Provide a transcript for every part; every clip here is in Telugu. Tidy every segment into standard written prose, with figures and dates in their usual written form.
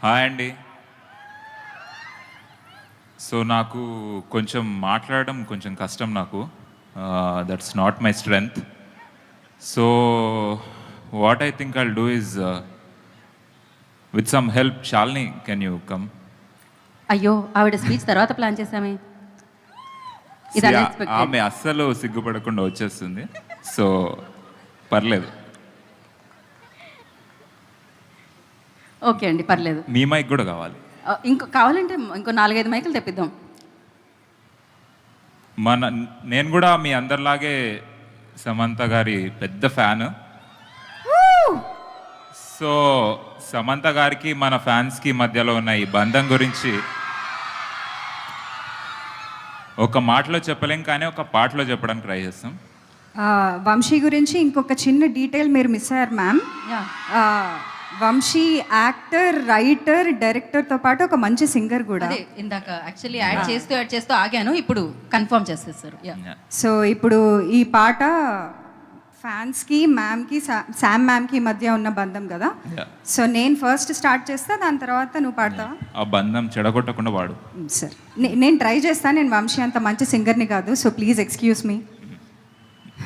హాయ్ అండి. సో నాకు కొంచెం మాట్లాడడం కొంచెం కష్టం నాకు. That's not my strength. So what I think I'll do is with some help. Shalini, can you come? అయ్యో, ఆవిడ స్పీచ్ తర్వాత ప్లాన్ చేసామే. ఇది unexpected. ఆమె అస్సలు సిగ్గుపడకుండా వచ్చేస్తుంది. సో పర్లేదు. ఓకే అండి, పర్లేదు. మీ మైక్ కూడా కావాలి. ఇంకో కావాలంటే ఇంకో 4-5 మైకులు తెప్పిద్దాం. నేను కూడా మీ అందరిలాగే సమంత గారి పెద్ద ఫ్యాన్. సో సమంత గారికి మన ఫ్యాన్స్కి మధ్యలో ఉన్న ఈ బంధం గురించి ఒక మాటలో చెప్పలేం, కానీ ఒక పాటలో చెప్పడానికి ట్రై చేస్తాం. వంశీ గురించి ఇంకొక చిన్న డీటెయిల్ మీరు మిస్ అయ్యారు మ్యామ్. వంశీ యాక్టర్, రైటర్, డైరెక్టర్తో పాటు ఒక మంచి సింగర్ కూడా. అదే ఇందాక యాక్చువల్లీ యాడ్ చేస్తూ ఆగాను, ఇప్పుడు కన్ఫర్మ్ చేసేస్తారు. సో ఇప్పుడు ఈ పాట ఫ్యాన్స్కి, మ్యామ్కి, శామ్ మ్యామ్కి మధ్య ఉన్న బంధం కదా. సో నేను ఫస్ట్ స్టార్ట్ చేస్తా, దాని తర్వాత నువ్వు పాడతావా? ఆ బంధం చెడగొట్టకుండా వాడు. సార్ నేను ట్రై చేస్తాను. నేను వంశీ అంత మంచి సింగర్ని కాదు, సో ప్లీజ్ ఎక్స్క్యూజ్ మీ.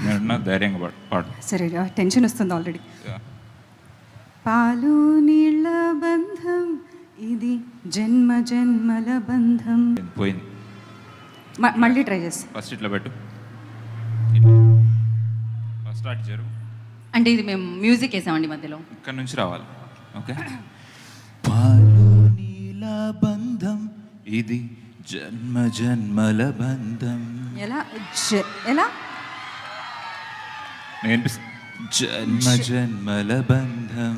నేను ధైర్యంగా పాడు. సరే, టెన్షన్ వస్తుంది ఆల్రెడీ. పాలు నీళ్ళ బంధం ఇది, జన్మ జన్మల బంధం. పోయింది. మళ్ళీ ట్రై చేస్తా. ఫస్ట్ ఇట్లా పెట్టు. ఫస్ట్ స్టార్ట్ జరుగు. అంటే ఇది మేము మ్యూజిక్ వేసామండి మధ్యలో. ఇక్కడ నుంచి రావాలి. ఓకే. పాలు నీళ్ళ బంధం ఇది, జన్మ జన్మల బంధం. ఎలా ఎలా నేను జన్మ జన్మల బంధం,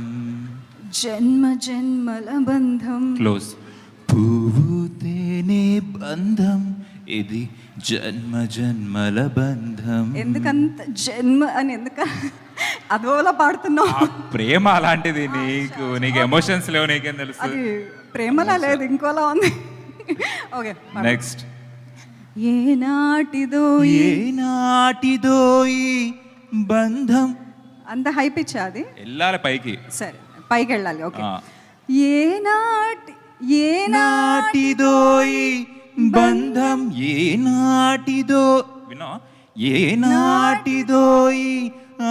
జన్మ జన్మల బంధం. క్లోజ్. పువ్వు తేనె బంధం ఇది, జన్మ జన్మల బంధం. ఎందుకంత జన్మ అని అదోలా పాడుతున్నావు? ప్రేమ అలాంటిది. నీకు ఎమోషన్స్ లేవు, నీకేం తెలుసు? అది ప్రేమలా లేదు, ఇంకోలా ఉంది. Okay, next. ఏనాటిదో ఏనాటిదో ఈ బంధం. అంత హై పిచ్ అది? వెళ్ళాలి పైకి. సరే, పైకి వెళ్ళాలి. ఓకే. ఏనాటిదో ఈ బంధం, ఏనాటిదో వినో, ఏనాటిదో ఈ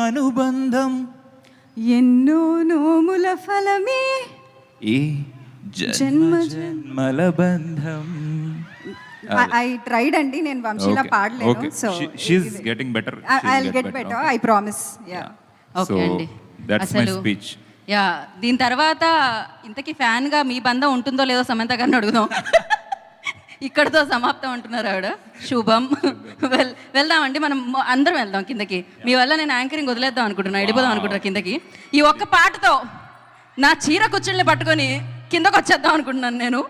అనుబంధం, ఎన్నో నోముల ఫలమే ఈ జన్మ జన్మల బంధం. ఐ ట్రైడ్ అండి, నేను వంశీలా పాడలేను. So she is getting better. I will get better, I promise. Yeah, okay అండి. That's my speech. యా, దీని తర్వాత ఇంతకీ ఫ్యాన్గా మీ బంధం ఉంటుందో లేదో సమంత గారిని అడుగుదాం. ఇక్కడితో సమాప్తం అంటున్నారు ఆవిడ. శుభం. వెళ్దామండి, మనం అందరం వెళ్దాం కిందకి. మీ వల్ల నేను యాంకరింగ్ వదిలేద్దాం అనుకుంటున్నా, వెళ్ళిపోదాం అనుకుంటున్నా కిందకి. ఈ ఒక్క పాటతో నా చీర కుచ్చుల్ని పట్టుకొని కిందకు వచ్చేద్దాం అనుకుంటున్నాను నేను.